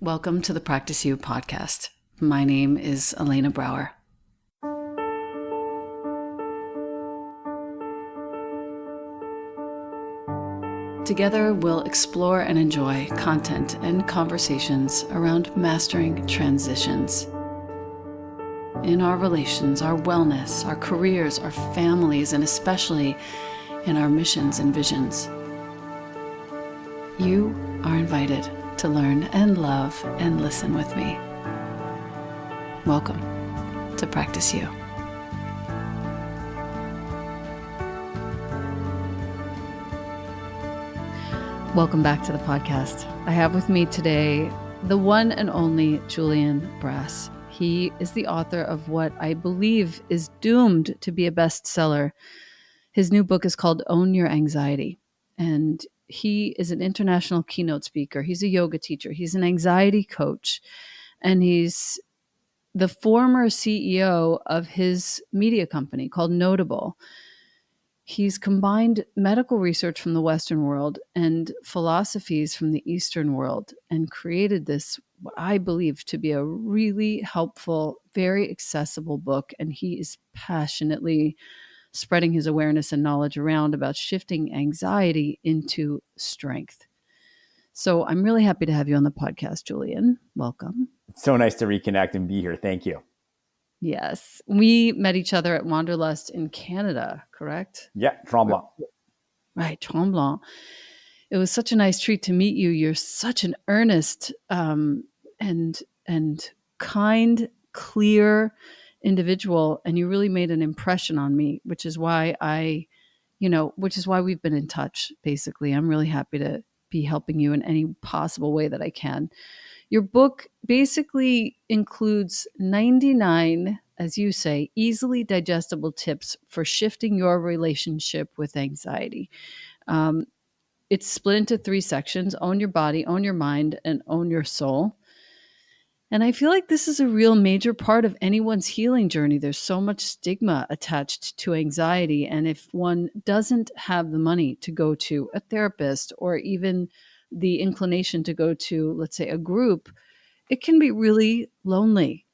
Welcome to the Practice You podcast. My name is Elena Brower. Together, we'll explore and enjoy content and conversations around mastering transitions in our relations, our wellness, our careers, our families, and especially in our missions and visions. You are invited to learn and love and listen with me. Welcome to Practice You. Welcome back to the podcast. I have with me today the one and only Julian Brass. He is the author of what I believe is doomed to be a bestseller. His new book is called Own Your Anxiety, and he is an international keynote speaker. He's a yoga teacher. He's an anxiety coach, and he's the former CEO of his media company called Notable. He's combined medical research from the Western world and philosophies from the Eastern world and created this, what I believe to be a really helpful, very accessible book. And he is passionately spreading his awareness and knowledge around about shifting anxiety into strength. So I'm really happy to have you on the podcast, Julian. Welcome. It's so nice to reconnect and be here. Thank you. Yes. We met each other at Wanderlust in Canada, correct? Yeah, Tremblant. Right, Tremblant. It was such a nice treat to meet you. You're such an earnest and kind, clear individual, and you really made an impression on me, which is why we've been in touch, basically. I'm really happy to be helping you in any possible way that I can. Your book basically includes 99, as you say, easily digestible tips for shifting your relationship with anxiety. It's split into 3 sections: own your body, own your mind, and own your soul. And I feel like this is a real major part of anyone's healing journey. There's so much stigma attached to anxiety. And if one doesn't have the money to go to a therapist or even the inclination to go to, let's say, a group, it can be really lonely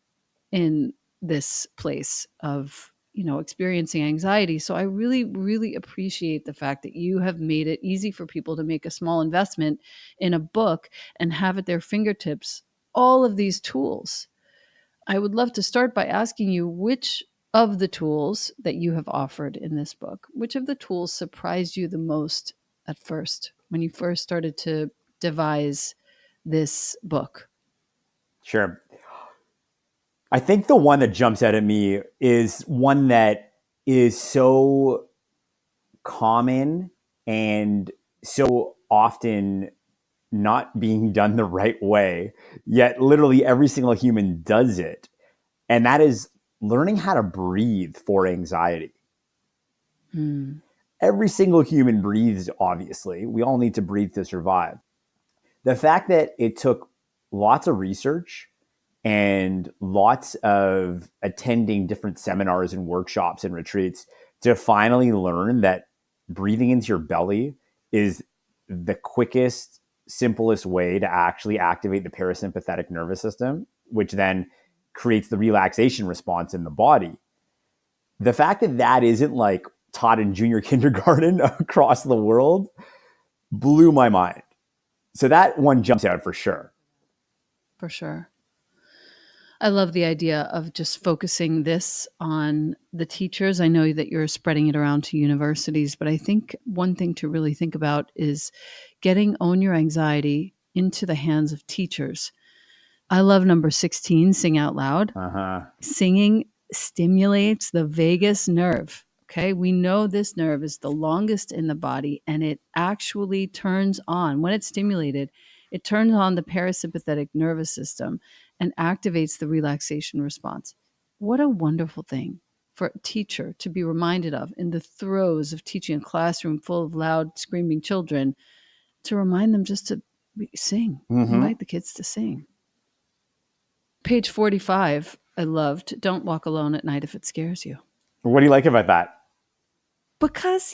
in this place of, experiencing anxiety. So I really, really appreciate the fact that you have made it easy for people to make a small investment in a book and have at their fingertips all of these tools. I would love to start by asking you, which of the tools that you have offered in this book, which of the tools surprised you the most at first when you first started to devise this book? Sure. I think the one that jumps out at me is one that is so common and so often not being done the right way, yet literally every single human does it. And that is learning how to breathe for anxiety. Every single human breathes, obviously. We all need to breathe to survive. The fact that it took lots of research and lots of attending different seminars and workshops and retreats to finally learn that breathing into your belly is the quickest, simplest way to actually activate the parasympathetic nervous system, which then creates the relaxation response in the body. The fact that that isn't like taught in junior kindergarten across the world blew my mind. So that one jumps out for sure. For sure. I love the idea of just focusing this on the teachers. I know that you're spreading it around to universities, but I think one thing to really think about is getting Own Your Anxiety into the hands of teachers. I love number 16, sing out loud. Singing stimulates the vagus nerve. Okay, we know this nerve is the longest in the body, and it actually turns on, when it's stimulated, it turns on the parasympathetic nervous system and activates the relaxation response. What a wonderful thing for a teacher to be reminded of in the throes of teaching a classroom full of loud, screaming children, to remind them just to sing, invite the kids to sing. Page 45, I loved, don't walk alone at night if it scares you. What do you like about that? Because,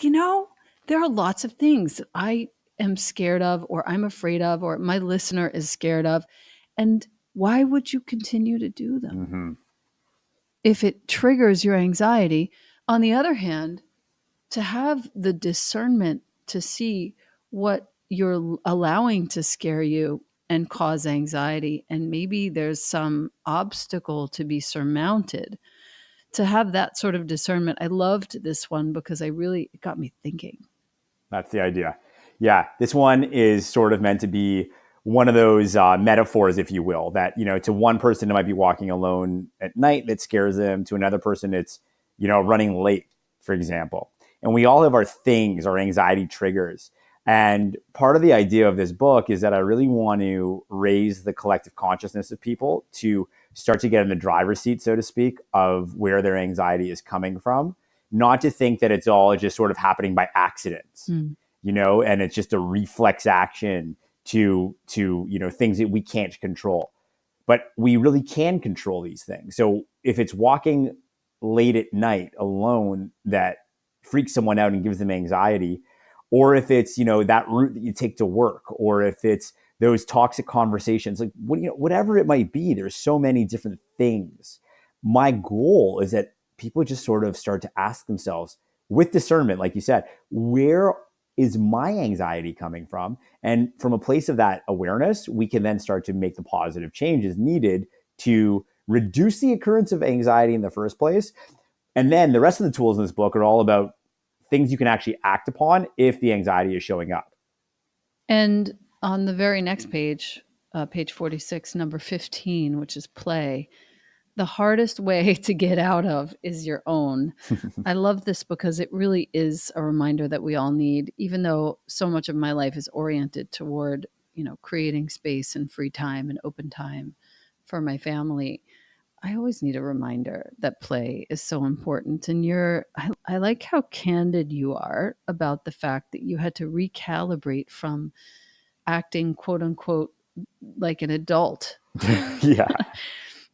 there are lots of things that I am scared of, or I'm afraid of, or my listener is scared of. And why would you continue to do them Mm-hmm. if it triggers your anxiety? On the other hand, to have the discernment to see what you're allowing to scare you and cause anxiety, and maybe there's some obstacle to be surmounted, to have that sort of discernment. I loved this one because it got me thinking. That's the idea. Yeah, this one is sort of meant to be one of those metaphors, if you will, that, to one person, it might be walking alone at night that scares them. To another person, it's, running late, for example. And we all have our things, our anxiety triggers. And part of the idea of this book is that I really want to raise the collective consciousness of people to start to get in the driver's seat, so to speak, of where their anxiety is coming from. Not to think that it's all just sort of happening by accident, Mm. and it's just a reflex action to things that we can't control. But we really can control these things. So if it's walking late at night alone that freaks someone out and gives them anxiety, or if it's, that route that you take to work, or if it's those toxic conversations, like whatever it might be, there's so many different things. My goal is that people just sort of start to ask themselves with discernment, like you said, where is my anxiety coming from? And from a place of that awareness, we can then start to make the positive changes needed to reduce the occurrence of anxiety in the first place. And then the rest of the tools in this book are all about things you can actually act upon if the anxiety is showing up. And on the very next page, page 46, number 15, which is play, the hardest way to get out of is your own. I love this because it really is a reminder that we all need, even though so much of my life is oriented toward, creating space and free time and open time for my family. I always need a reminder that play is so important. And I like how candid you are about the fact that you had to recalibrate from acting, quote unquote, like an adult. Yeah.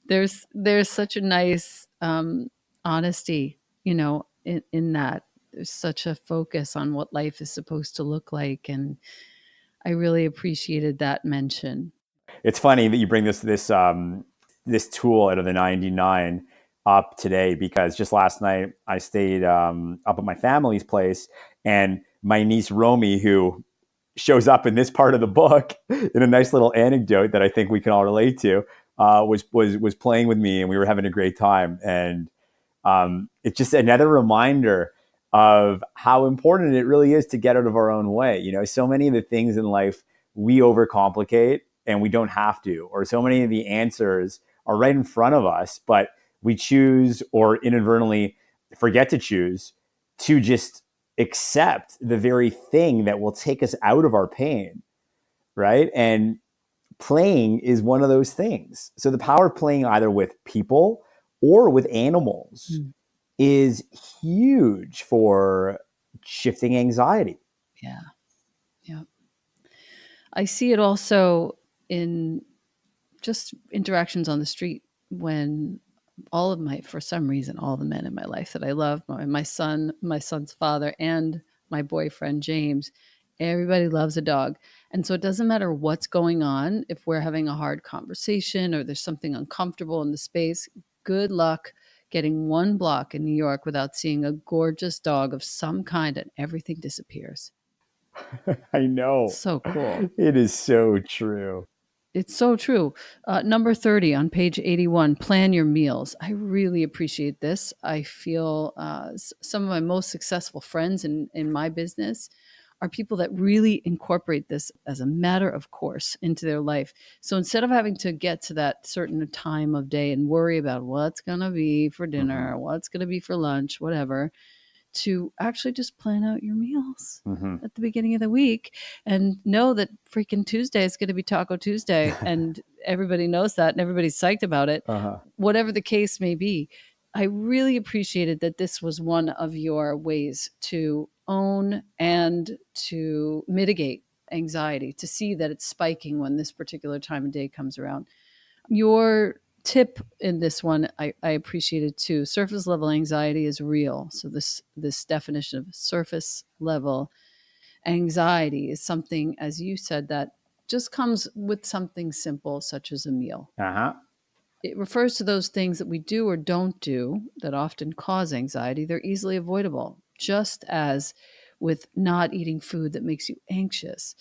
There's such a nice honesty, in that. There's such a focus on what life is supposed to look like, and I really appreciated that mention. It's funny that you bring this tool out of the 99 up today, because just last night I stayed up at my family's place, and my niece Romy, who shows up in this part of the book in a nice little anecdote that I think we can all relate to, was playing with me, and we were having a great time. And it's just another reminder of how important it really is to get out of our own way. So many of the things in life we overcomplicate, and we don't have to, or so many of the answers are right in front of us, but we choose, or inadvertently forget to choose, to just accept the very thing that will take us out of our pain, right? And playing is one of those things. So the power of playing either with people or with animals Mm. is huge for shifting anxiety. Yeah. Yeah. I see it also in just interactions on the street when for some reason, all the men in my life that I love, my son's father, and my boyfriend, James, everybody loves a dog. And so it doesn't matter what's going on. If we're having a hard conversation or there's something uncomfortable in the space, good luck getting one block in New York without seeing a gorgeous dog of some kind, and everything disappears. I know. So cool. It is so true. It's so true. Number 30 on page 81, plan your meals. I really appreciate this. I feel some of my most successful friends in my business are people that really incorporate this as a matter of course into their life. So instead of having to get to that certain time of day and worry about what's going to be for Mm-hmm. dinner, what's going to be for lunch, whatever, to actually just plan out your meals Mm-hmm. at the beginning of the week and know that freaking Tuesday is going to be Taco Tuesday, and everybody knows that and everybody's psyched about it, Uh-huh. whatever the case may be. I really appreciated that this was one of your ways to own and to mitigate anxiety, to see that it's spiking when this particular time of day comes around. Your tip in this one, I appreciated too. Surface level anxiety is real. So this definition of surface level anxiety is something, as you said, that just comes with something simple, such as a meal. Uh huh. It refers to those things that we do or don't do that often cause anxiety. They're easily avoidable, just as with not eating food that makes you anxious.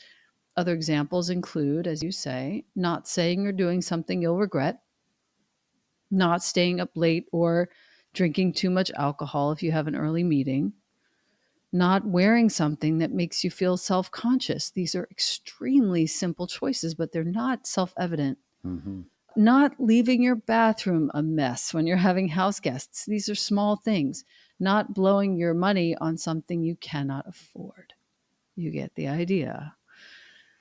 Other examples include, as you say, not saying or doing something you'll regret, not staying up late or drinking too much alcohol if you have an early meeting, not wearing something that makes you feel self conscious. These are extremely simple choices, but they're not self evident. Mm-hmm. Not leaving your bathroom a mess when you're having house guests. These are small things. Not blowing your money on something you cannot afford. You get the idea.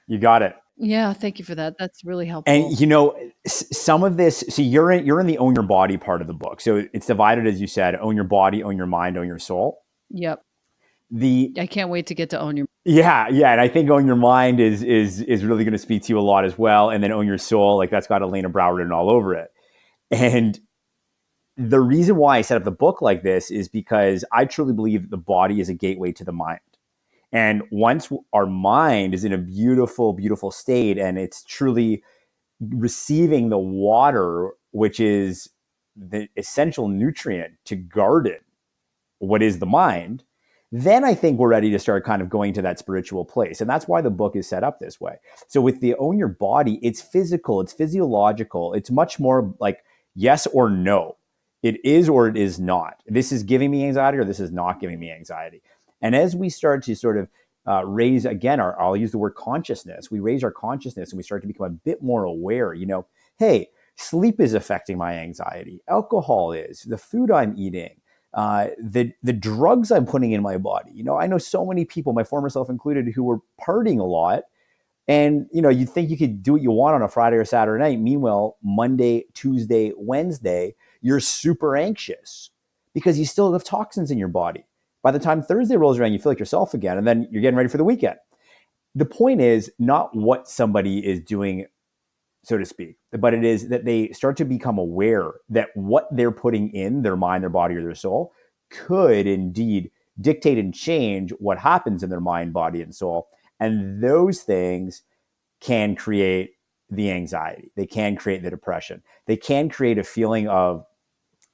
You got it. Yeah, thank you for that. That's really And helpful. some of this. So you're in the own your body part of the book. So it's divided, as you said: own your body, own your mind, own your soul. Yep. The I can't wait to get to own your. Yeah, and I think own your mind is really going to speak to you a lot as well. And then own your soul, like that's got Elena Brow written all over it. And the reason why I set up the book like this is because I truly believe the body is a gateway to the mind. And once our mind is in a beautiful, beautiful state and it's truly receiving the water, which is the essential nutrient to garden what is the mind, then I think we're ready to start kind of going to that spiritual place. And that's why the book is set up this way. So with the own your body, it's physical, it's physiological, it's much more like yes or no. It is or it is not. This is giving me anxiety or this is not giving me anxiety. And as we start to sort of raise again, I'll use the word consciousness. We raise our consciousness and we start to become a bit more aware. Hey, sleep is affecting my anxiety. Alcohol is, the food I'm eating, the drugs I'm putting in my body. I know so many people, my former self included, who were partying a lot. And, you'd think you could do what you want on a Friday or Saturday night. Meanwhile, Monday, Tuesday, Wednesday, you're super anxious because you still have toxins in your body. By the time Thursday rolls around, you feel like yourself again, and then you're getting ready for the weekend. The point is not what somebody is doing, so to speak, but it is that they start to become aware that what they're putting in their mind, their body, or their soul could indeed dictate and change what happens in their mind, body, and soul. And those things can create the anxiety. They can create the depression. They can create a feeling of,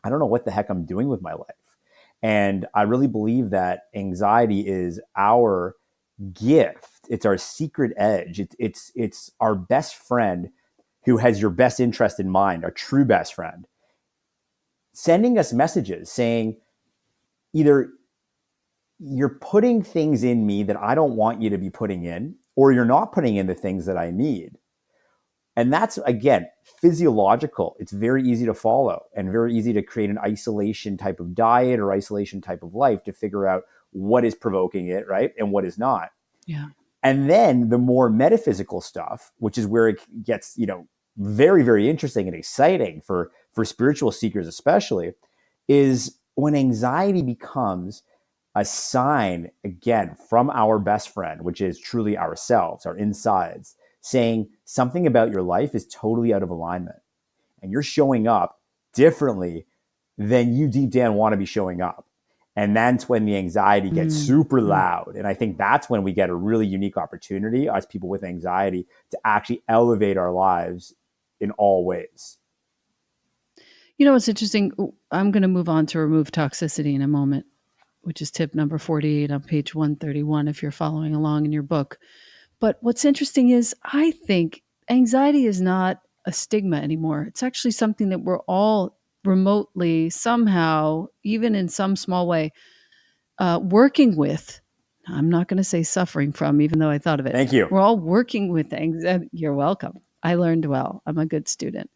I don't know what the heck I'm doing with my life. And I really believe that anxiety is our gift. It's our secret edge. It's our best friend who has your best interest in mind, our true best friend, sending us messages saying either you're putting things in me that I don't want you to be putting in, or you're not putting in the things that I need. And that's, again, physiological. It's very easy to follow and very easy to create an isolation type of diet or isolation type of life to figure out what is provoking it, right? And what is not. Yeah. And then the more metaphysical stuff, which is where it gets, very, very interesting and exciting for spiritual seekers, especially, is when anxiety becomes a sign, again, from our best friend, which is truly ourselves, our insides, saying something about your life is totally out of alignment and you're showing up differently than you deep down want to be showing up. And that's when the anxiety gets super loud. And I think that's when we get a really unique opportunity, as people with anxiety, to actually elevate our lives in all ways. What's interesting? I'm going to move on to remove toxicity in a moment, which is tip number 48 on page 131 if you're following along in your book. But what's interesting is I think anxiety is not a stigma anymore. It's actually something that we're all remotely, somehow, even in some small way, working with. I'm not going to say suffering from, even though I thought of it. Thank you. We're all working with anxiety. You're welcome. I learned well. I'm a good student.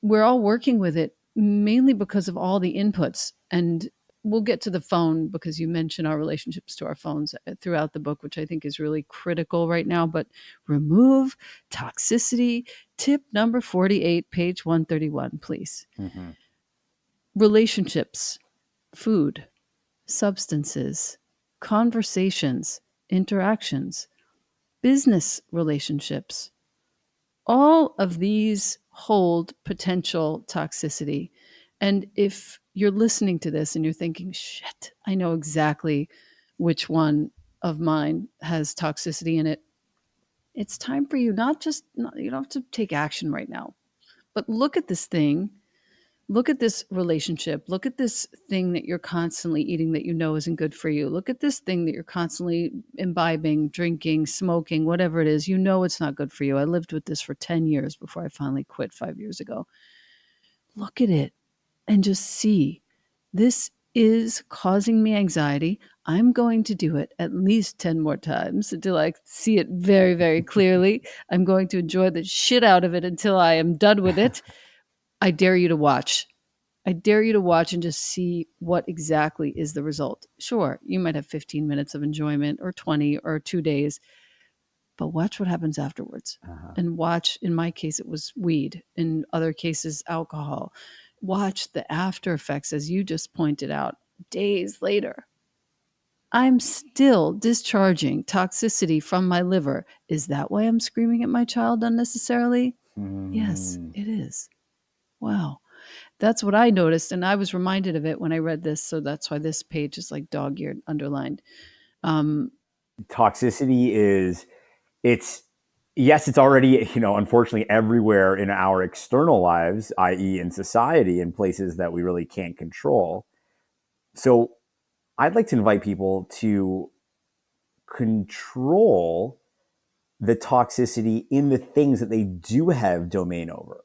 We're all working with it mainly because of all the inputs. And we'll get to the phone because you mentioned our relationships to our phones throughout the book, which I think is really critical right now. But remove toxicity. Tip number 48, page 131, please. Mm-hmm. Relationships, food, substances, conversations, interactions, business relationships. All of these hold potential toxicity. And if you're listening to this and you're thinking, shit, I know exactly which one of mine has toxicity in it, it's time for you you don't have to take action right now, but look at this thing. Look at this relationship. Look at this thing that you're constantly eating that you know isn't good for you. Look at this thing that you're constantly imbibing, drinking, smoking, whatever it is. You know it's not good for you. I lived with this for 10 years before I finally quit 5 years ago. Look at it and just see this is causing me anxiety. I'm going to do it at least 10 more times until I see it very, very clearly. I'm going to enjoy the shit out of it until I am done with it. I dare you to watch. I dare you to watch and just see what exactly is the result. Sure, you might have 15 minutes of enjoyment or 20 or 2 days, but watch what happens afterwards. Uh-huh. And watch, in my case, it was weed. In other cases, alcohol. Watch the after effects, as you just pointed out, days later. I'm still discharging toxicity from my liver. Is that why I'm screaming at my child unnecessarily? Yes, Mm. it is. Wow. That's what I noticed, and I was reminded of it when I read this, so that's why this page is like dog-eared, underlined. Um, Toxicity is, it's, yes, it's already, unfortunately everywhere in our external lives, i.e. in society, in places that we really can't control. So I'd like to invite people to control the toxicity in the things that they do have domain over,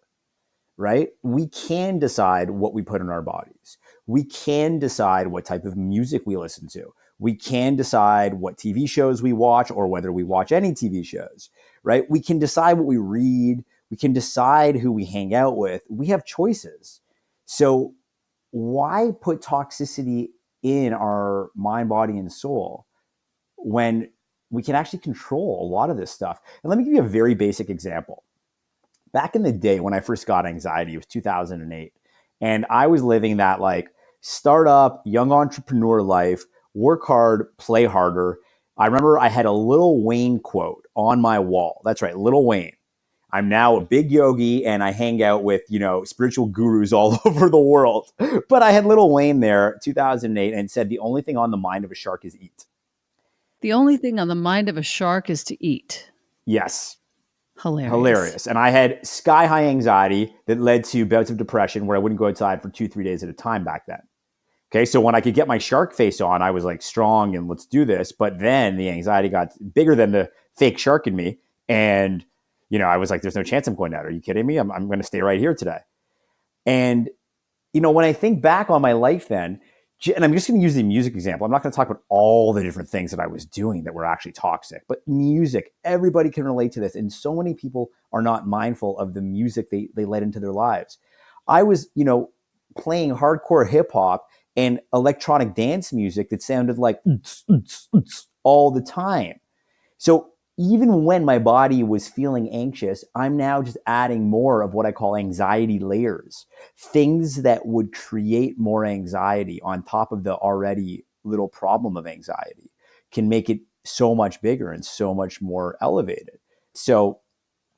right? We can decide what we put in our bodies. We can decide what type of music we listen to. We can decide what TV shows we watch or whether we watch any TV shows, right? We can decide what we read. We can decide who we hang out with. We have choices. So why put toxicity in our mind, body, and soul when we can actually control a lot of this stuff? And let me give you a very basic example. Back in the day when I first got anxiety, it was 2008. And I was living that like startup, young entrepreneur life, work hard, play harder. I remember I had a Lil Wayne quote on my wall. That's right, Lil Wayne. I'm now a big yogi and I hang out with, spiritual gurus all over the world. But I had Lil Wayne there, 2008, and said the only thing on the mind of a shark is eat. the only thing on the mind of a shark is to eat. Yes. Hilarious. Hilarious. And I had sky high anxiety that led to bouts of depression where I wouldn't go outside for 2-3 days at a time back then. Okay. So when I could get my shark face on, I was like strong and let's do this. But then the anxiety got bigger than the fake shark in me. And, I was like, there's no chance I'm going out. Are you kidding me? I'm going to stay right here today. And, when I think back on my life then, and I'm just going to use the music example. I'm not going to talk about all the different things that I was doing that were actually toxic, but music, everybody can relate to this. And so many people are not mindful of the music they let into their lives. I was, playing hardcore hip hop and electronic dance music that sounded like all the time. So even when my body was feeling anxious, I'm now just adding more of what I call anxiety layers, things that would create more anxiety on top of the already little problem of anxiety can make it so much bigger and so much more elevated. So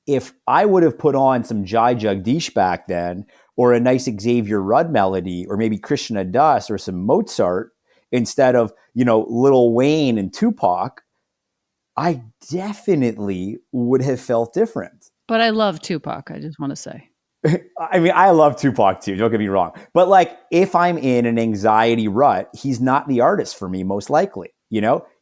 if I would have put on some Jai Jagdish back then, or a nice Xavier Rudd melody, or maybe Krishna Das or some Mozart instead of, Lil Wayne and Tupac, I definitely would have felt different. But I love Tupac, I just want to say. I mean, I love Tupac too, don't get me wrong. But like, if I'm in an anxiety rut, he's not the artist for me, most likely.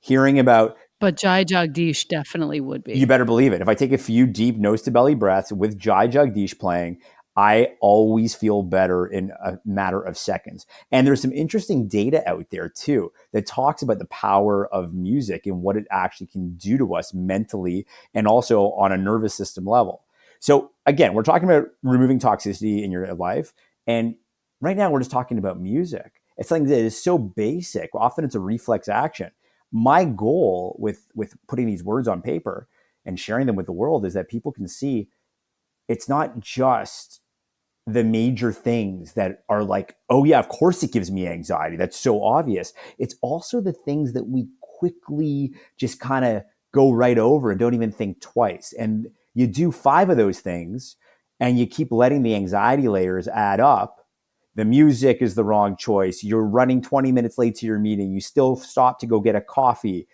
Hearing about, But Jai Jagdish definitely would you be. better believe it. If I take a few deep nose to belly breaths with Jai Jagdish playing, I always feel better in a matter of seconds. And there's some interesting data out there too that talks about the power of music and what it actually can do to us mentally and also on a nervous system level. So again, we're talking about removing toxicity in your life. And right now we're just talking about music. It's something that is so basic. Often it's a reflex action. My goal with putting these words on paper and sharing them with the world is that people can see it's not just the major things that are like, oh yeah, of course it gives me anxiety. That's so obvious. It's also the things that we quickly just kind of go right over and don't even think twice. And you do 5 of those things and you keep letting the anxiety layers add up. The music is the wrong choice. You're running 20 minutes late to your meeting. You still stop to go get a coffee.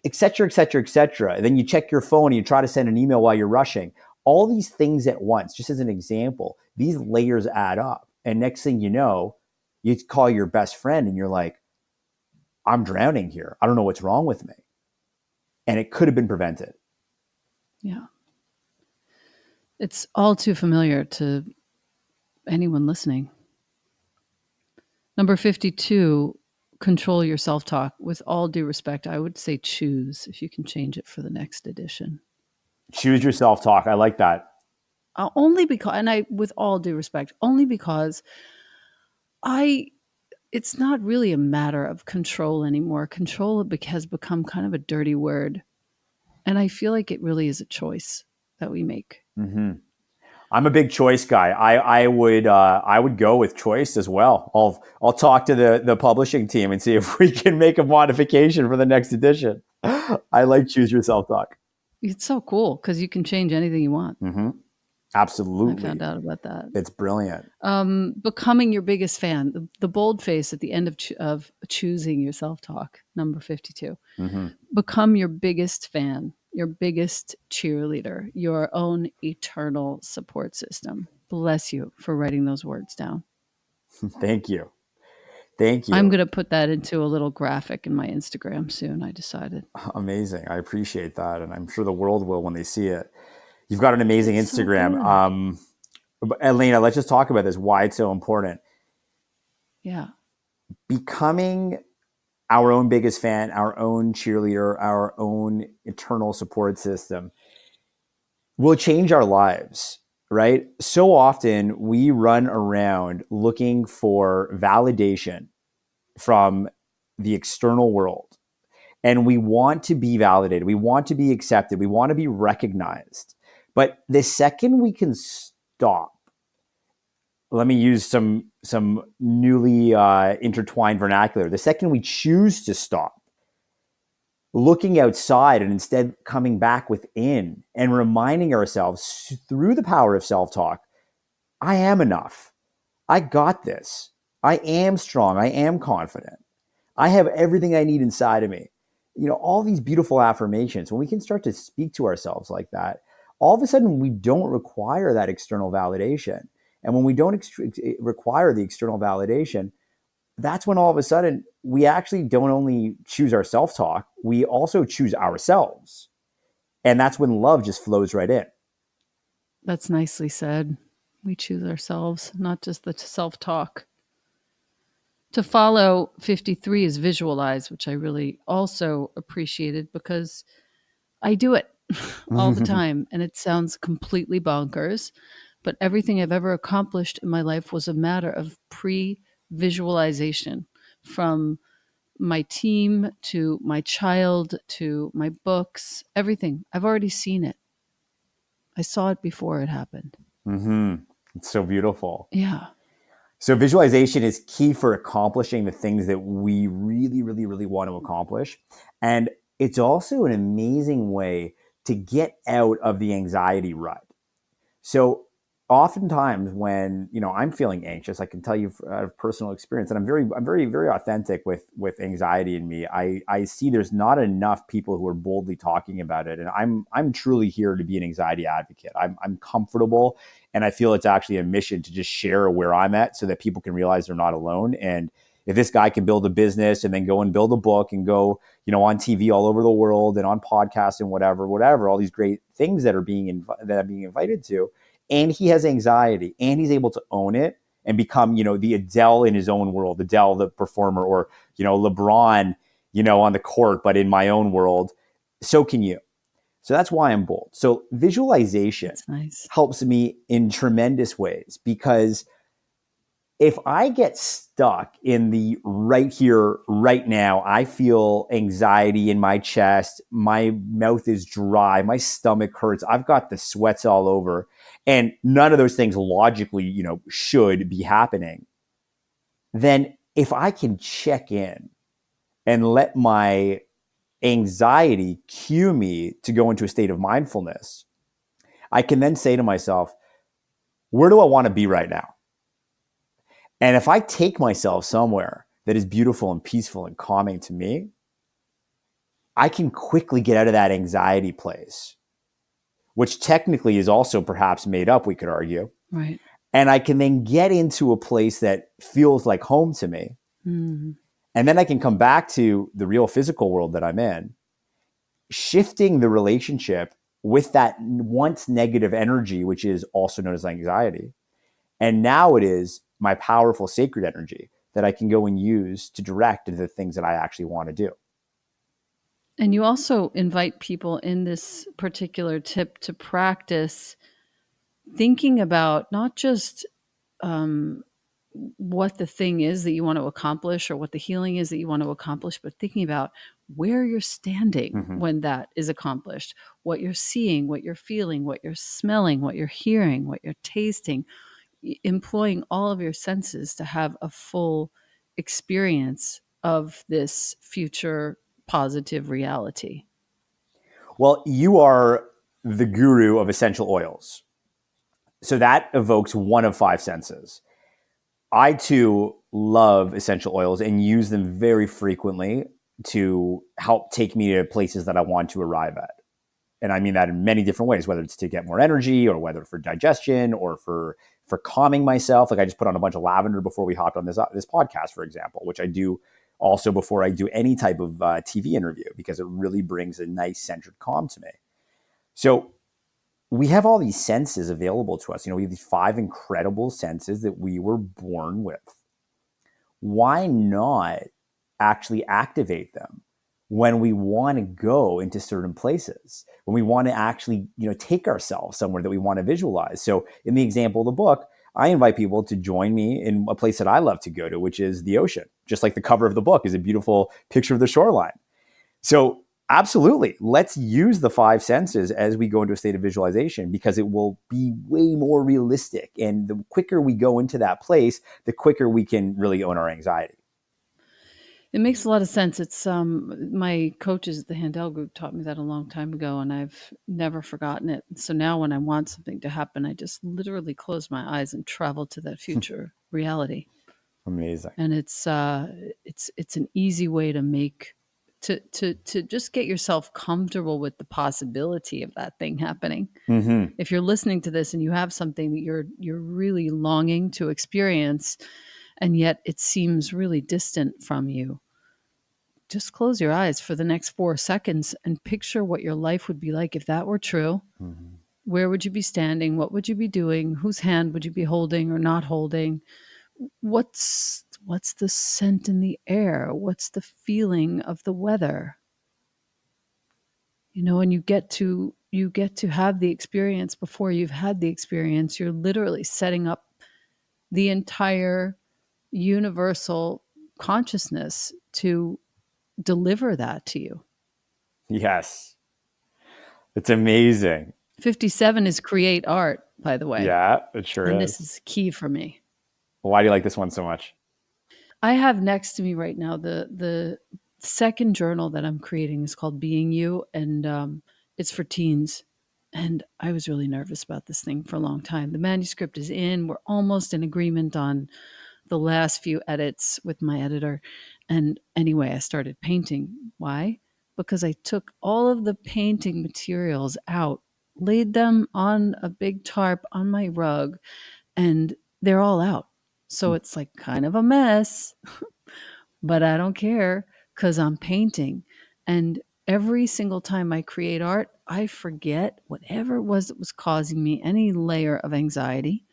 et cetera, et cetera, et cetera. Then you check your phone and you try to send an email while you're rushing. All these things at once, just as an example, these layers add up. And next thing you know, you call your best friend and you're like, I'm drowning here. I don't know what's wrong with me. And it could have been prevented. Yeah. It's all too familiar to anyone listening. Number 52, control your self-talk. With all due respect, I would say choose if you can change it for the next edition. Choose your self-talk. I like that. Only because, and I, with all due respect, only because I, it's not really a matter of control anymore. Control has become kind of a dirty word. And I feel like it really is a choice that we make. Mm-hmm. I'm a big choice guy. I would go with choice as well. I'll talk to the publishing team and see if we can make a modification for the next edition. I like choose your self talk. It's so cool because you can change anything you want. Mm-hmm. I Absolutely, found out about that. it's brilliant. Becoming your biggest fan, the bold face at the end of choosing your self-talk, number 52. Mm-hmm. Become your biggest fan, your biggest cheerleader, your own eternal support system. Bless you for writing those words down. Thank you. Thank I'm you. going to put that into a little graphic in my Instagram soon, I decided. Amazing. I appreciate that. And I'm sure the world will when they see it. You've got an amazing It's so Instagram. good. Elena, let's just talk about this, why it's so important. Yeah. Becoming our own biggest fan, our own cheerleader, our own eternal support system will change our lives, right? So often we run around looking for validation from the external world. And we want to be validated. We want to be accepted. We want to be recognized. But the second we can stop, let me use some newly intertwined vernacular. The second we choose to stop looking outside and instead coming back within and reminding ourselves through the power of self-talk, I am enough. I got this. I am strong. I am confident. I have everything I need inside of me. You know, all these beautiful affirmations, when we can start to speak to ourselves like that, all of a sudden we don't require that external validation. And when we don't require the external validation, that's when all of a sudden we actually don't only choose our self-talk, we also choose ourselves. And that's when love just flows right in. That's nicely said. We choose ourselves, not just the self-talk. To follow 53 is visualize, which I really also appreciated because I do it all the time and it sounds completely bonkers. But everything I've ever accomplished in my life was a matter of pre visualization, from my team to my child to my books, everything. I've already seen it. I saw it before it happened. Mm-hmm. It's so beautiful. Yeah. So visualization is key for accomplishing the things that we really, really, really want to accomplish. And it's also an amazing way to get out of the anxiety rut. So oftentimes when, I'm feeling anxious, I can tell you out of personal experience, and I'm very, very authentic with anxiety in me. I see there's not enough people who are boldly talking about it. And I'm truly here to be an anxiety advocate. I'm comfortable, and I feel it's actually a mission to just share where I'm at so that people can realize they're not alone. And if this guy can build a business and then go and build a book and go, on TV all over the world and on podcasts and whatever, all these great things that are being invited to, and he has anxiety and he's able to own it and become, the Adele in his own world, Adele, the performer, or, LeBron, on the court, but in my own world, so can you. So that's why I'm bold. So visualization That's nice. helps me in tremendous ways, because if I get stuck in the right here, right now, I feel anxiety in my chest, my mouth is dry, my stomach hurts, I've got the sweats all over, and none of those things logically, should be happening. Then if I can check in and let my anxiety cue me to go into a state of mindfulness, I can then say to myself, where do I want to be right now? And if I take myself somewhere that is beautiful and peaceful and calming to me, I can quickly get out of that anxiety place, which technically is also perhaps made up, we could argue. Right. And I can then get into a place that feels like home to me. Mm. And then I can come back to the real physical world that I'm in, shifting the relationship with that once negative energy, which is also known as anxiety. And now it is my powerful sacred energy that I can go and use to direct into the things that I actually want to do. And you also invite people in this particular tip to practice thinking about not just um, what the thing is that you want to accomplish or what the healing is that you want to accomplish, but thinking about where you're standing Mm-hmm. when that is accomplished, what you're seeing, what you're feeling, what you're smelling, what you're hearing, what you're tasting, employing all of your senses to have a full experience of this future positive reality. Well, you are the guru of essential oils. So that evokes one of five senses. I too love essential oils and use them very frequently to help take me to places that I want to arrive at. And I mean that in many different ways, whether it's to get more energy or whether for digestion or for calming myself. Like I just put on a bunch of lavender before we hopped on this podcast, for example, which I do also before I do any type of TV interview because it really brings a nice centered calm to me. So we have all these senses available to us. We have these five incredible senses that we were born with. Why not actually activate them when we want to go into certain places, when we want to actually, take ourselves somewhere that we want to visualize? So in the example of the book, I invite people to join me in a place that I love to go to, which is the ocean. Just like the cover of the book is a beautiful picture of the shoreline. So absolutely, let's use the five senses as we go into a state of visualization because it will be way more realistic. And the quicker we go into that place, the quicker we can really own our anxiety. It makes a lot of sense. It's my coaches at the Handel Group taught me that a long time ago, and I've never forgotten it. So now, when I want something to happen, I just literally close my eyes and travel to that future reality. Amazing. And it's an easy way to make to just get yourself comfortable with the possibility of that thing happening. Mm-hmm. If you're listening to this and you have something that you're really longing to experience, and yet it seems really distant from you, just close your eyes for the next 4 seconds and picture what your life would be like if that were true. Mm-hmm. Where would you be standing? What would you be doing? Whose hand would you be holding or not holding? What's the scent in the air? What's the feeling of the weather? And you get to have the experience before you've had the experience. You're literally setting up the entire universal consciousness to deliver that to you. Yes. It's amazing. 57 is create art, by the way. Yeah, it sure And this is. is key for me. Why do you like this one so much? I have next to me right now the second journal that I'm creating is called Being You, and it's for teens. And I was really nervous about this thing for a long time. The manuscript is in. We're almost in agreement on the last few edits with my editor. And anyway, I started painting. Why? Because I took all of the painting materials out, laid them on a big tarp on my rug, and they're all out. So it's like kind of a mess, but I don't care because I'm painting. And every single time I create art, I forget whatever it was that was causing me any layer of anxiety.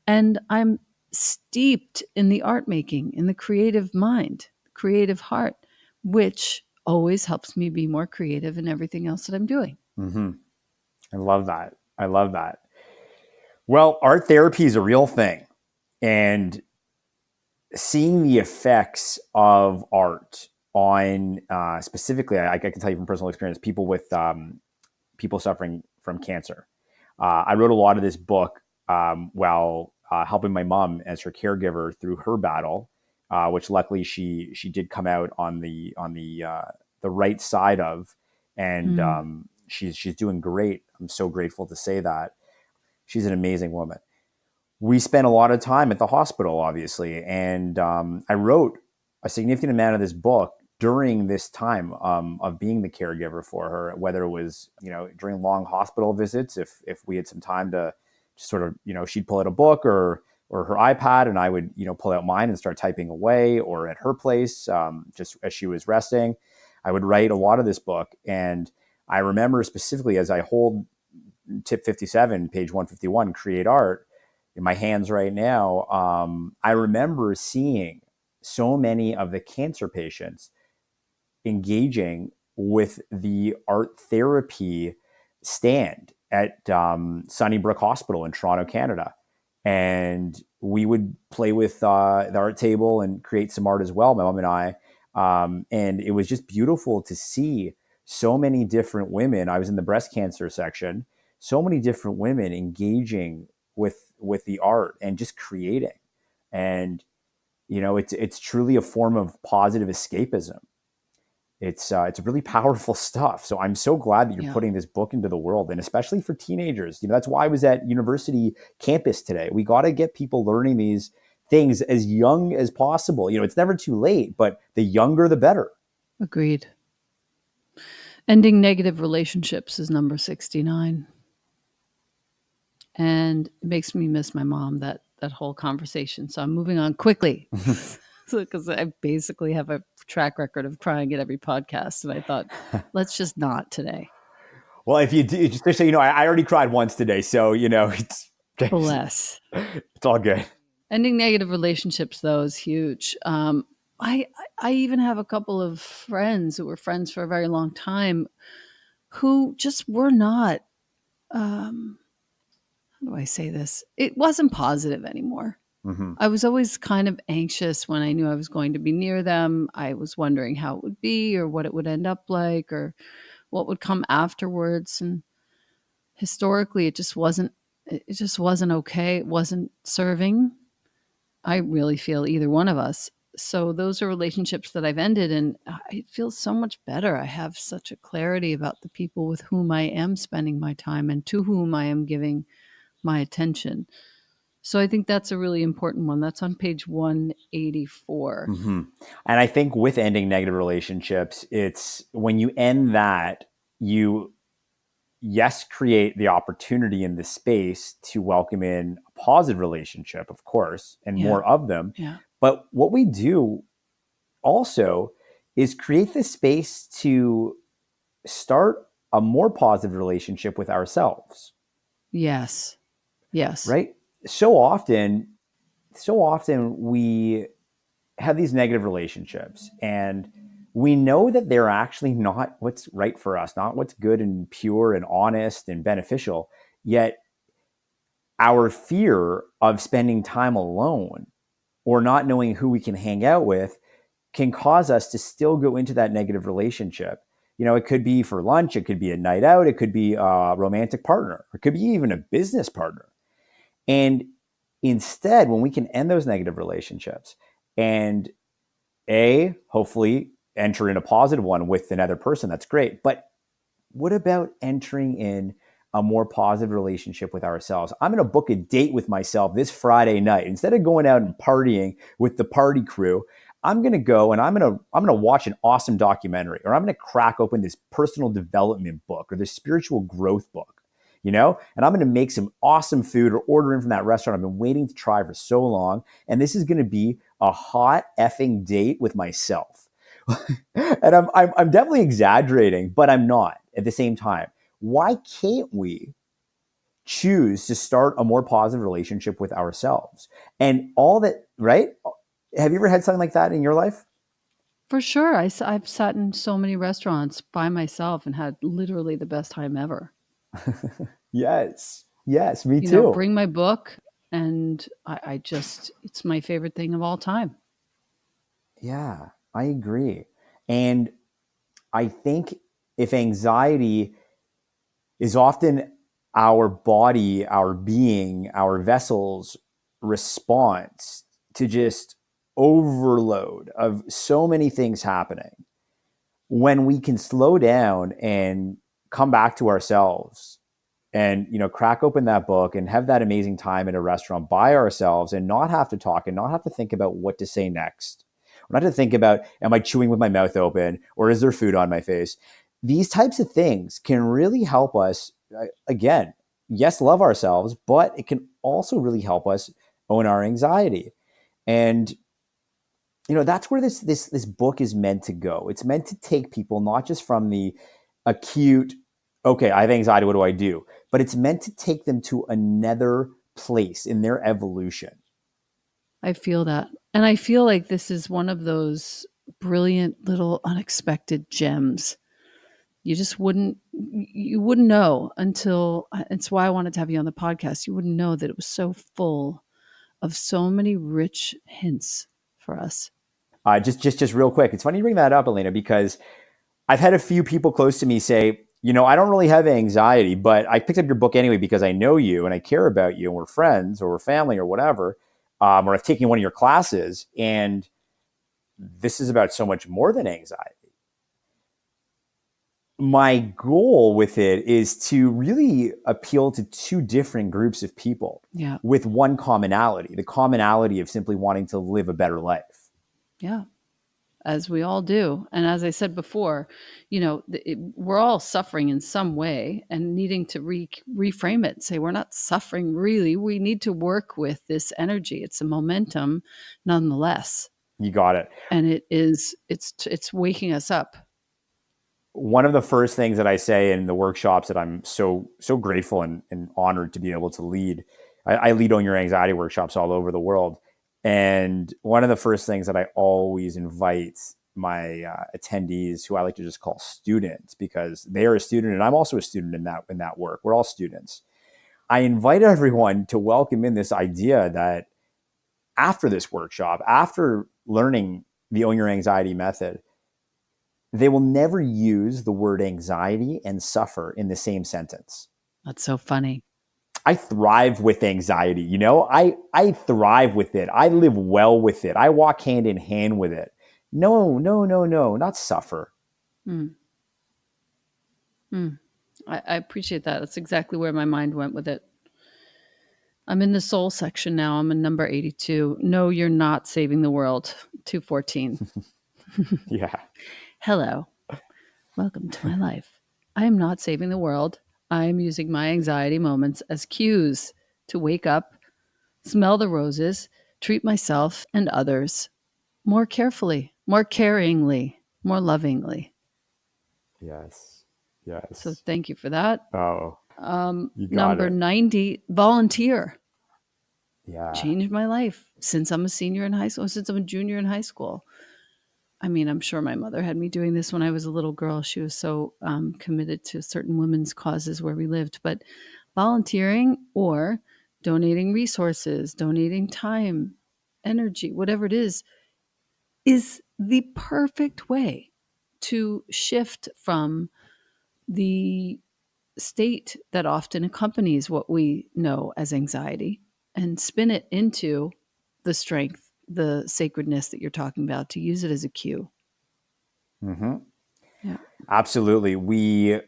And I'm steeped in the art making, in the creative mind, creative heart, which always helps me be more creative in everything else that I'm doing. Mm-hmm. I love that. I love that. Well, art therapy is a real thing. And seeing the effects of art on specifically, I can tell you from personal experience, people suffering from cancer. I wrote a lot of this book while helping my mom as her caregiver through her battle, which luckily she did come out on the right side of, and Mm. she's doing great. I'm so grateful to say that. She's an amazing woman. We spent a lot of time at the hospital, obviously, and I wrote a significant amount of this book during this time of being the caregiver for her, whether it was, during long hospital visits, if we had some time to just sort of, she'd pull out a book or her iPad, and I would, pull out mine and start typing away, or at her place, just as she was resting, I would write a lot of this book. And I remember specifically as I hold tip 57, page 151, create art, in my hands right now, I remember seeing so many of the cancer patients engaging with the art therapy stand at Sunnybrook Hospital in Toronto, Canada. And we would play with the art table and create some art as well, my mom and I. And it was just beautiful to see so many different women. I was in the breast cancer section, so many different women engaging with the art and just creating. And, it's truly a form of positive escapism. It's really powerful stuff. So I'm so glad that you're Yeah, putting this book into the world, and especially for teenagers. That's why I was at university campus today. We got to get people learning these things as young as possible. It's never too late, but the younger, the better. agreed. Ending negative relationships is number 69. And it makes me miss my mom, that whole conversation. So I'm moving on quickly. Because I basically have a track record of crying at every podcast. And I thought, let's just not today. Well, if you do, just so you know, I already cried once today, so Bless. it's all good. Ending negative relationships, though, is huge. I I even have a couple of friends who were friends for a very long time who just were not. Um, how do I say this? It wasn't positive anymore. Mm-hmm. I was always kind of anxious when I knew I was going to be near them. I was wondering how it would be, or what it would end up like, or what would come afterwards. And historically, it just wasn't okay. It wasn't serving. I really feel either one of us. So those are relationships that I've ended, and I feel so much better. I have such a clarity about the people with whom I am spending my time and to whom I am giving my attention. So I think that's a really important one. That's on page 184. Mm-hmm. And I think with ending negative relationships, it's when you end that, you, yes, create the opportunity in the space to welcome in a positive relationship, of course, and Yeah. more of them. Yeah. But what we do also is create the space to start a more positive relationship with ourselves, Yes. Yes. right? So often, we have these negative relationships, and we know that they're actually not what's right for us, not what's good and pure and honest and beneficial. Yet our fear of spending time alone or not knowing who we can hang out with can cause us to still go into that negative relationship. It could be for lunch, it could be a night out, it could be a romantic partner, it could be even a business partner. And instead, when we can end those negative relationships and hopefully enter in a positive one with another person, that's great. But what about entering in a more positive relationship with ourselves? I'm going to book a date with myself this Friday night. Instead of going out and partying with the party crew, I'm going to go and I'm going to watch an awesome documentary, or I'm going to crack open this personal development book or this spiritual growth book, and I'm going to make some awesome food or order in from that restaurant I've been waiting to try for so long. And this is going to be a hot effing date with myself. And I'm definitely exaggerating, but I'm not at the same time. Why can't we choose to start a more positive relationship with ourselves? And all that, right? Have you ever had something like that in your life? For sure. I've sat in so many restaurants by myself and had literally the best time ever. Yes. Yes, me too. Bring my book, and I just, it's my favorite thing of all time. Yeah, I agree. And I think if anxiety is often our body, our being, our vessel's response to just overload of so many things happening, when we can slow down and come back to ourselves and crack open that book and have that amazing time in a restaurant by ourselves and not have to talk and not have to think about what to say next, We don't have to think about, am I chewing with my mouth open or is there food on my face? These types of things can really help us, again, yes, love ourselves, but it can also really help us own our anxiety. And that's where this book is meant to go. It's meant to take people not just from the acute, okay, I have anxiety, what do I do? But it's meant to take them to another place in their evolution. I feel that. And I feel like this is one of those brilliant little unexpected gems. You wouldn't know until it's why I wanted to have you on the podcast. You wouldn't know that it was so full of so many rich hints for us. Just real quick, it's funny you bring that up, Elena, because I've had a few people close to me say, I don't really have anxiety, but I picked up your book anyway because I know you and I care about you and we're friends or we're family or whatever, or I've taken one of your classes, and this is about so much more than anxiety. My goal with it is to really appeal to two different groups of people Yeah. with one commonality, the commonality of simply wanting to live a better life. Yeah. As we all do. And as I said before, we're all suffering in some way and needing to reframe it and say, we're not suffering really. We need to work with this energy. It's a momentum nonetheless. You got it. And it's waking us up. One of the first things that I say in the workshops that I'm so grateful and honored to be able to lead, I lead Own Your Anxiety workshops all over the world. And one of the first things that I always invite my attendees, who I like to just call students, because they are a student and I'm also a student in that work. We're all students. I invite everyone to welcome in this idea that after this workshop, after learning the Own Your Anxiety method, they will never use the word anxiety and suffer in the same sentence. That's so funny. I thrive with anxiety. I thrive with it. I live well with it. I walk hand in hand with it. No, not suffer. Mm. Mm. I appreciate that. That's exactly where my mind went with it. I'm in the soul section now. I'm in number 82. No, you're not saving the world. 214. Yeah. Hello. Welcome to my life. I am not saving the world. I am using my anxiety moments as cues to wake up, smell the roses, treat myself and others more carefully, more caringly, more lovingly. Yes. So Yes. thank you for that. Oh, you got Number it. 90, volunteer. Yeah. Changed my life since I'm a senior in high school, since I'm a junior in high school. I mean, I'm sure my mother had me doing this when I was a little girl. She was so committed to certain women's causes where we lived. But volunteering or donating resources, donating time, energy, whatever it is the perfect way to shift from the state that often accompanies what we know as anxiety and spin it into the strength, the sacredness that you're talking about, to use it as a cue. Mm-hmm. Yeah. Absolutely. We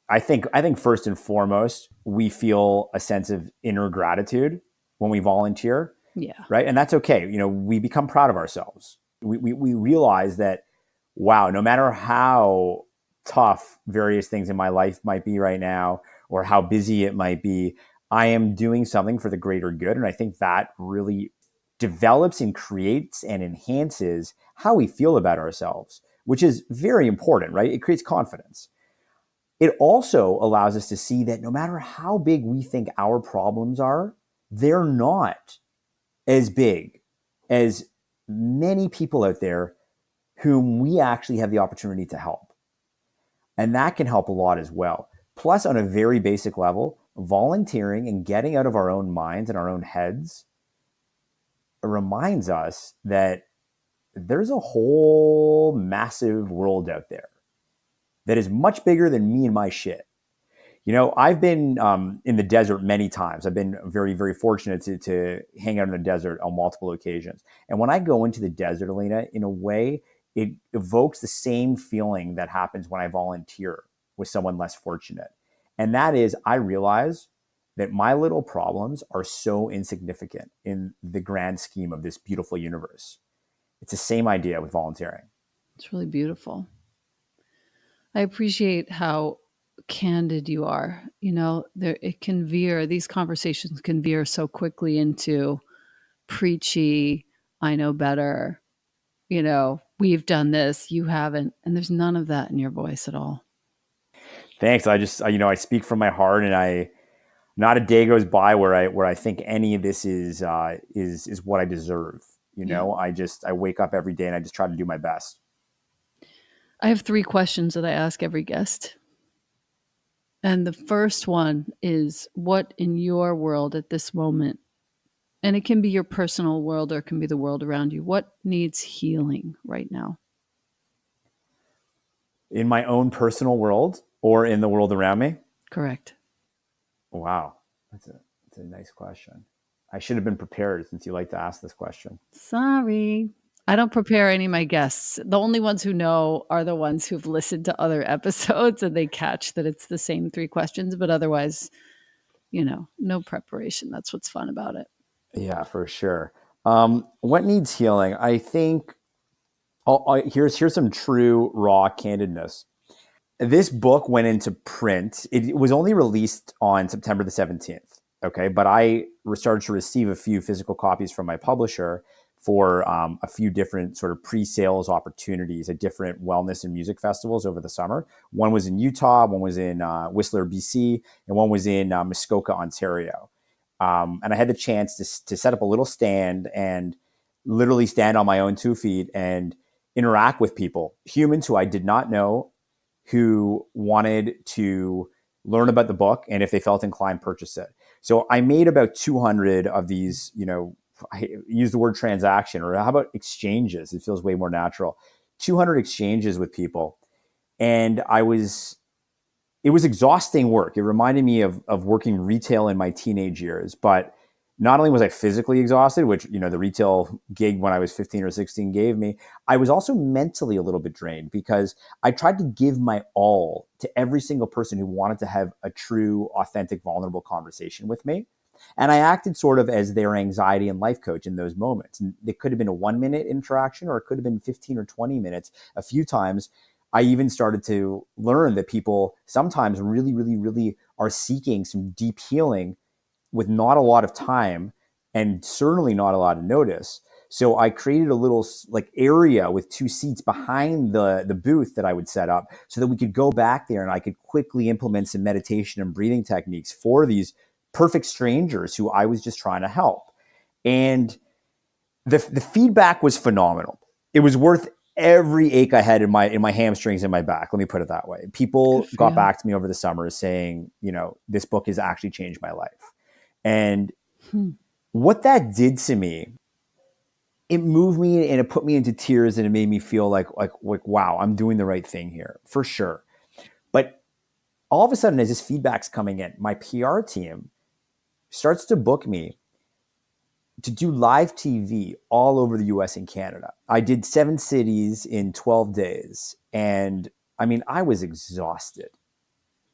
I think first and foremost, we feel a sense of inner gratitude when we volunteer, Yeah. right? And that's okay. We become proud of ourselves. We realize that, wow, no matter how tough various things in my life might be right now, or how busy it might be, I am doing something for the greater good. And I think that really develops and creates and enhances how we feel about ourselves, which is very important, right? It creates confidence. It also allows us to see that no matter how big we think our problems are, they're not as big as many people out there whom we actually have the opportunity to help. And that can help a lot as well. Plus, on a very basic level, volunteering and getting out of our own minds and our own heads reminds us that there's a whole massive world out there that is much bigger than me and my shit. I've been in the desert many times. I've been very, very fortunate to hang out in the desert on multiple occasions. And when I go into the desert, Elena, in a way, it evokes the same feeling that happens when I volunteer with someone less fortunate. And that is, I realize that my little problems are so insignificant in the grand scheme of this beautiful universe. It's the same idea with volunteering. It's really beautiful. I appreciate how candid you are. You know, there it can veer, these conversations can veer so quickly into preachy, I know better, you know, we've done this, you haven't. And there's none of that in your voice at all. Thanks. I speak from my heart, and not a day goes by where I think any of this is what I deserve. Yeah. I wake up every day and I just try to do my best. I have 3 questions that I ask every guest. And the first one is, what in your world at this moment, and it can be your personal world or it can be the world around you, what needs healing right now? In my own personal world or in the world around me? Correct. Wow, that's a nice question. I should have been prepared since you like to ask this question. Sorry. I don't prepare any of my guests. The only ones who know are the ones who've listened to other episodes and they catch that it's the same 3 questions, but otherwise, no preparation. That's what's fun about it. Yeah, for sure. What needs healing? I think here's some true raw candidness. This book went into print. It was only released on September the 17th. Okay. But I started to receive a few physical copies from my publisher for a few different sort of pre-sales opportunities at different wellness and music festivals over the summer. One was in Utah, one was in Whistler, BC, and one was in Muskoka, Ontario. And I had the chance to set up a little stand and literally stand on my own 2 feet and interact with people, humans who I did not know, who wanted to learn about the book, and if they felt inclined, purchase it. So I made about 200 of these, I use the word transaction, or how about exchanges? It feels way more natural. 200 exchanges with people. And it was exhausting work. It reminded me of working retail in my teenage years, but not only was I physically exhausted, which, the retail gig when I was 15 or 16 gave me, I was also mentally a little bit drained because I tried to give my all to every single person who wanted to have a true, authentic, vulnerable conversation with me. And I acted sort of as their anxiety and life coach in those moments. And it could have been a 1 minute interaction, or it could have been 15 or 20 minutes. A few times, I even started to learn that people sometimes really, really, really are seeking some deep healing with not a lot of time and certainly not a lot of notice. So I created a little area with 2 seats behind the booth that I would set up so that we could go back there and I could quickly implement some meditation and breathing techniques for these perfect strangers who I was just trying to help. And the feedback was phenomenal. It was worth every ache I had in my hamstrings and my back. Let me put it that way. Good People for got you. back to me over the summer saying, this book has actually changed my life. And Hmm. what that did to me, it moved me and it put me into tears, and it made me feel like wow, I'm doing the right thing here for sure. But all of a sudden, as this feedback's coming in, my PR team starts to book me to do live TV all over the US and Canada. I did 7 cities in 12 days. And I mean, I was exhausted.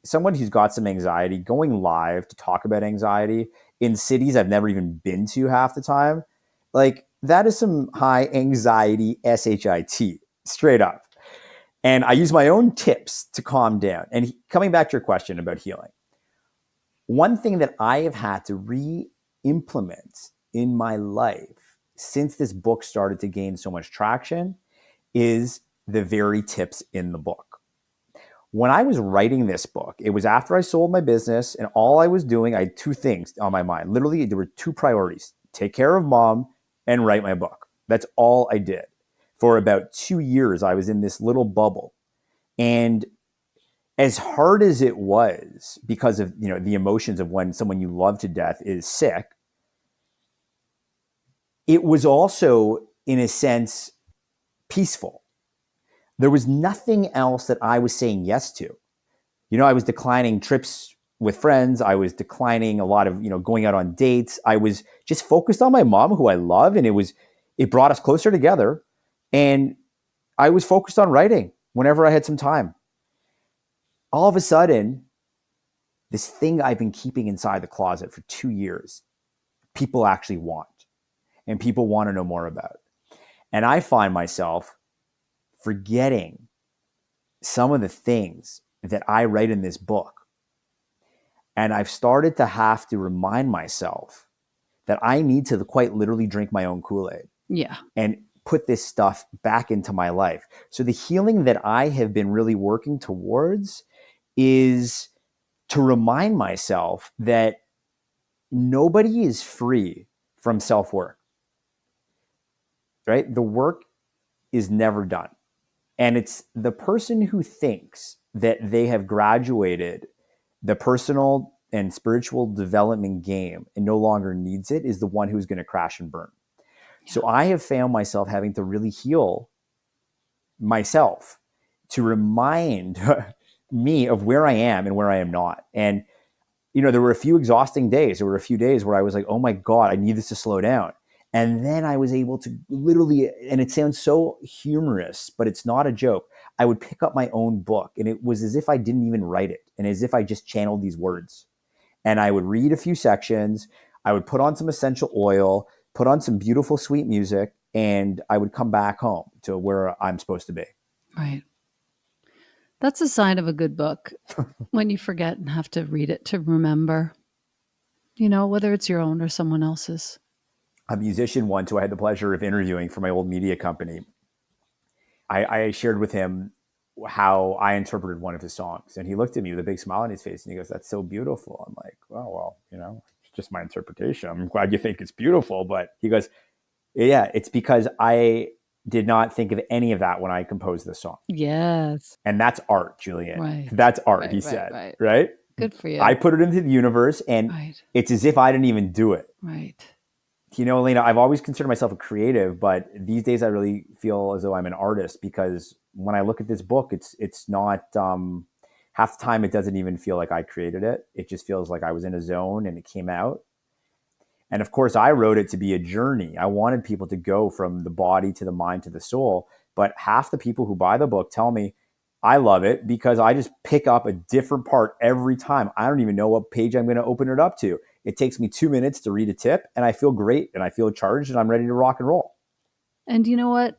Someone who's got some anxiety, going live to talk about anxiety in cities I've never even been to half the time, like that is some high anxiety SHIT, straight up. And I use my own tips to calm down. And coming back to your question about healing, one thing that I have had to re-implement in my life since this book started to gain so much traction is the very tips in the book. When I was writing this book, it was after I sold my business, and all I was doing, I had 2 things on my mind. Literally, there were 2 priorities: take care of mom and write my book. That's all I did. For about 2 years, I was in this little bubble. And as hard as it was, because of the emotions of when someone you love to death is sick, it was also, in a sense, peaceful. There was nothing else that I was saying yes to. I was declining trips with friends. I was declining a lot of, going out on dates. I was just focused on my mom, who I love, and it brought us closer together. And I was focused on writing whenever I had some time. All of a sudden, this thing I've been keeping inside the closet for 2 years, people actually want, and people want to know more about. And I find myself forgetting some of the things that I write in this book. And I've started to have to remind myself that I need to quite literally drink my own Kool-Aid Yeah. and put this stuff back into my life. So the healing that I have been really working towards is to remind myself that nobody is free from self-work, right? The work is never done. And it's the person who thinks that they have graduated the personal and spiritual development game and no longer needs it is the one who's going to crash and burn. Yeah. So I have found myself having to really heal myself to remind me of where I am and where I am not. And, there were a few exhausting days. There were a few days where I was like, oh my God, I need this to slow down. And then I was able to literally, and it sounds so humorous, but it's not a joke. I would pick up my own book and it was as if I didn't even write it and as if I just channeled these words. And I would read a few sections. I would put on some essential oil, put on some beautiful, sweet music, and I would come back home to where I'm supposed to be. Right. That's a sign of a good book when you forget and have to read it to remember, whether it's your own or someone else's. A musician once who I had the pleasure of interviewing for my old media company, I shared with him how I interpreted one of his songs. And he looked at me with a big smile on his face and he goes, "That's so beautiful." I'm like, well, it's just my interpretation. I'm glad you think it's beautiful. But he goes, "Yeah, it's because I did not think of any of that when I composed the song." Yes. And that's art, Julian. Right. That's art, right, he right, said. Right? Good for you. I put it into the universe and it's as if I didn't even do it. Right. Elena, I've always considered myself a creative, but these days I really feel as though I'm an artist because when I look at this book, it's not half the time it doesn't even feel like I created it. It just feels like I was in a zone and it came out. And of course, I wrote it to be a journey. I wanted people to go from the body to the mind to the soul. But half the people who buy the book tell me I love it because I just pick up a different part every time. I don't even know what page I'm going to open it up to. It takes me 2 minutes to read a tip and I feel great and I feel charged and I'm ready to rock and roll. And you know what?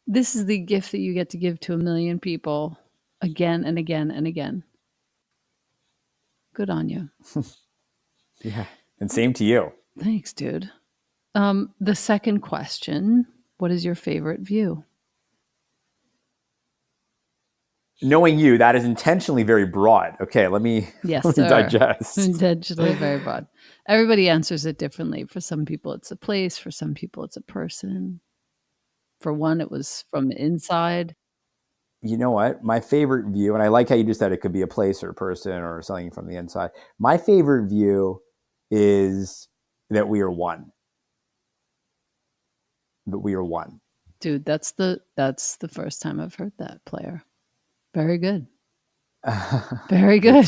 This is the gift that you get to give to 1 million people again and again and again. Good on you. Yeah. And same to you. Thanks, dude. The second question, what is your favorite view? Knowing you, that is intentionally very broad. Okay, let me digest. Intentionally very broad. Everybody answers it differently. For some people, it's a place. For some people, it's a person. For one, it was from inside. You know what? My favorite view, and I like how you just said it could be a place or a person or something from the inside. My favorite view is that we are one. That we are one. Dude, that's the first time I've heard that, player. Very good. Very good.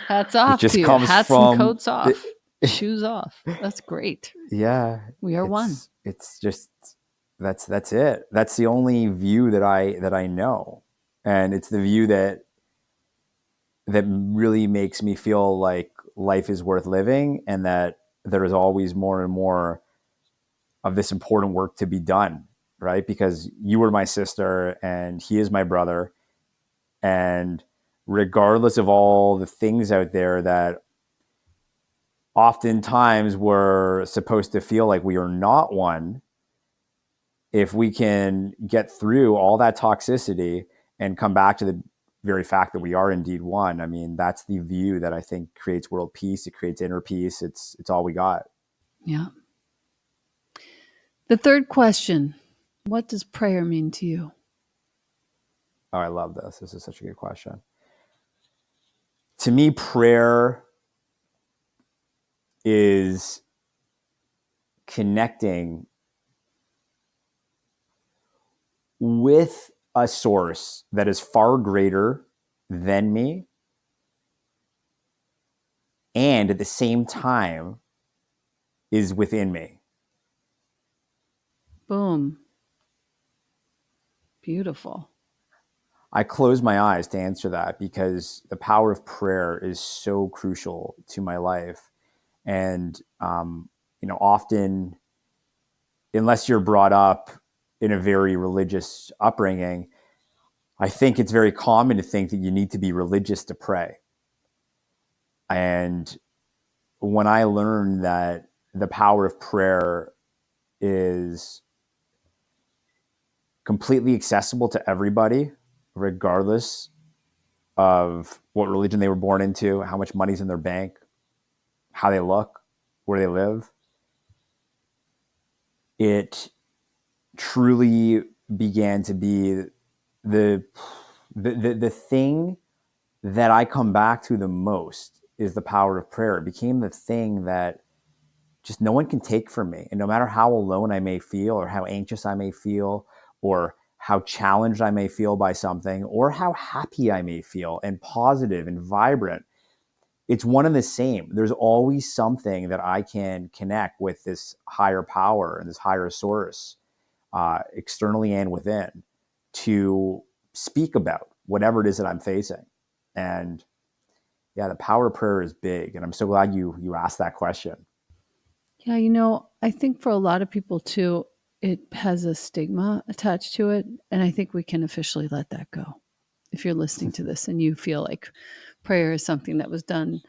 Hats off to you. Hats and coats off. Shoes off. That's great. Yeah. We are one. It's just that's it. That's the only view that I know. And it's the view that really makes me feel like life is worth living and that there is always more and more of this important work to be done, right? Because you were my sister and he is my brother. And regardless of all the things out there that oftentimes we're supposed to feel like we are not one, if we can get through all that toxicity and come back to the very fact that we are indeed one, I mean, that's the view that I think creates world peace. It creates inner peace. It's all we got. Yeah. The third question, what does prayer mean to you? Oh, I love this. This is such a good question. To me, prayer is connecting with a source that is far greater than me and at the same time is within me. Boom. Beautiful. I close my eyes to answer that because the power of prayer is so crucial to my life. And, often unless you're brought up in a very religious upbringing, I think it's very common to think that you need to be religious to pray. And when I learned that the power of prayer is completely accessible to everybody, regardless of what religion they were born into, how much money's in their bank, how they look, where they live, it truly began to be the the thing that I come back to the most is the power of prayer. It became the thing that just no one can take from me. And no matter how alone I may feel, or how anxious I may feel, or how challenged I may feel by something, or how happy I may feel and positive and vibrant, it's one and the same. There's always something that I can connect with this higher power and this higher source, externally and within, to speak about whatever it is that I'm facing. And yeah, the power of prayer is big. And I'm so glad you asked that question. Yeah, you know, I think for a lot of people too, it has a stigma attached to it. And I think we can officially let that go. If you're listening to this and you feel like prayer is something that was done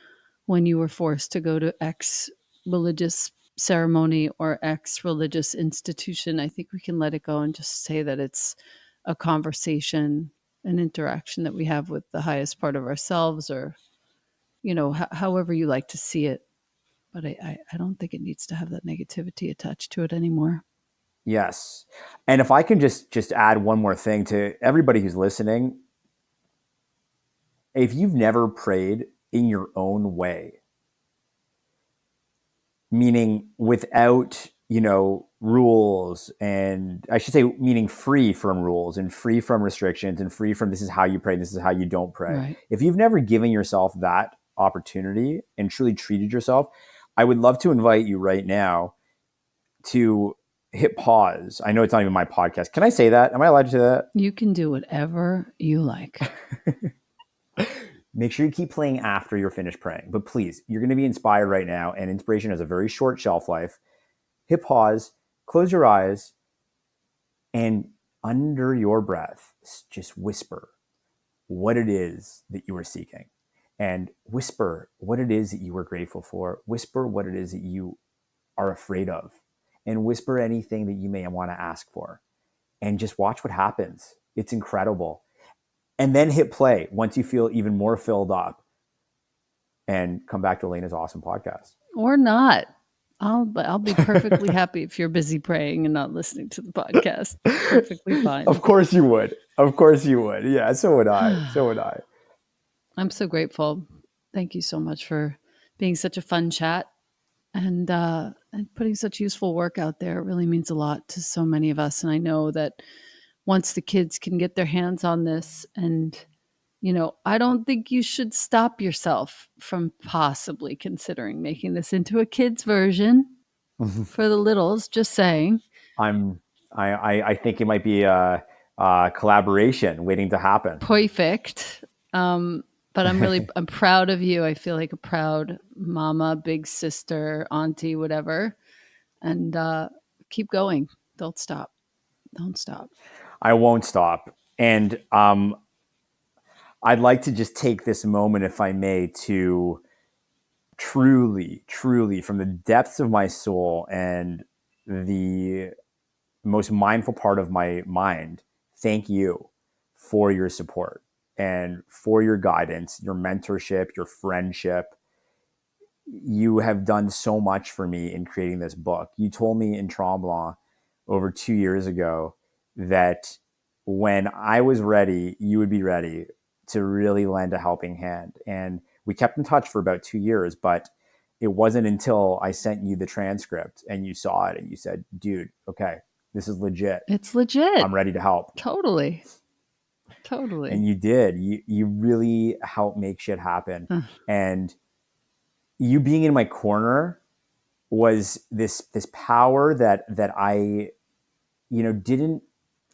when you were forced to go to X religious ceremony or X religious institution, I think we can let it go and just say that it's a conversation, an interaction that we have with the highest part of ourselves, or, you know, however you like to see it. But I don't think it needs to have that negativity attached to it anymore. Yes. And if I can just add one more thing to everybody who's listening, if you've never prayed in your own way, meaning without, rules, and I should say meaning free from rules and free from restrictions and free from this is how you pray, this is how you don't pray. Right. If you've never given yourself that opportunity and truly treated yourself, I would love to invite you right now to hit pause. I know it's not even my podcast. Can I say that? Am I allowed to say that? You can do whatever you like. Make sure you keep playing after you're finished praying. But please, you're going to be inspired right now, and inspiration has a very short shelf life. Hit pause, close your eyes, and under your breath, just whisper what it is that you are seeking. And whisper what it is that you are grateful for. Whisper what it is that you are afraid of. And whisper anything that you may want to ask for. And just watch what happens. It's incredible. And then hit play once you feel even more filled up, and come back to Elena's awesome podcast. Or not. I'll be perfectly happy if you're busy praying and not listening to the podcast. Perfectly fine. Of course you would. Of course you would. Yeah, so would I. So would I. I'm so grateful. Thank you so much for being such a fun chat and putting such useful work out there. It really means a lot to so many of us. And I know that once the kids can get their hands on this, and I don't think you should stop yourself from possibly considering making this into a kids version for the littles. Just saying. I think it might be a collaboration waiting to happen. Perfect. But I'm proud of you. I feel like a proud mama, big sister, auntie, whatever. And keep going. Don't stop. Don't stop. I won't stop. And I'd like to just take this moment, if I may, to truly, truly, from the depths of my soul and the most mindful part of my mind, thank you for your support and for your guidance, your mentorship, your friendship. You have done so much for me in creating this book. You told me in Tremblant over 2 years ago that when I was ready, you would be ready to really lend a helping hand. And we kept in touch for about 2 years, but it wasn't until I sent you the transcript and you saw it and you said, dude, okay, this is legit. It's legit. I'm ready to help. Totally. Totally. And you did. You really helped make shit happen. And you being in my corner was this power that I didn't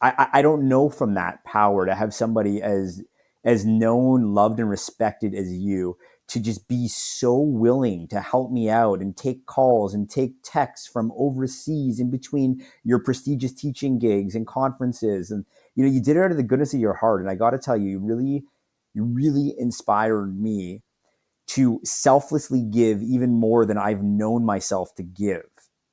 I don't know from that power to have somebody as known, loved, and respected as you to just be so willing to help me out and take calls and take texts from overseas in between your prestigious teaching gigs and conferences. And, you did it out of the goodness of your heart. And I got to tell you, you really inspired me to selflessly give even more than I've known myself to give.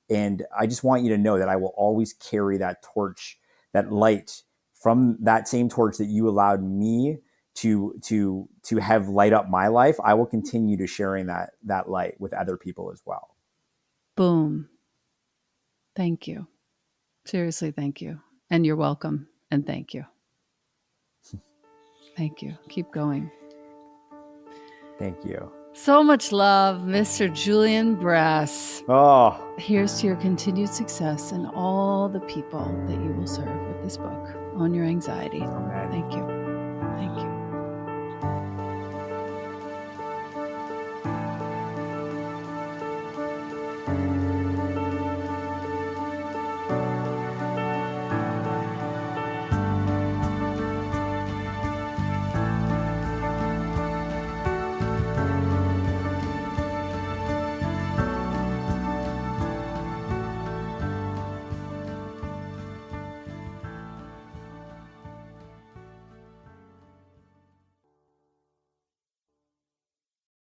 And I just want you to know that I will always carry that torch, that light from that same torch that you allowed me to have light up my life. I will continue to sharing that light with other people as well. Boom. Thank you. Seriously, thank you. And you're welcome. And thank you. Thank you. Keep going. Thank you. So much love, Mr. Julian Brass. Oh, Here's to your continued success and all the people that you will serve with this book. Own Your Anxiety. amen. Thank you. Thank you.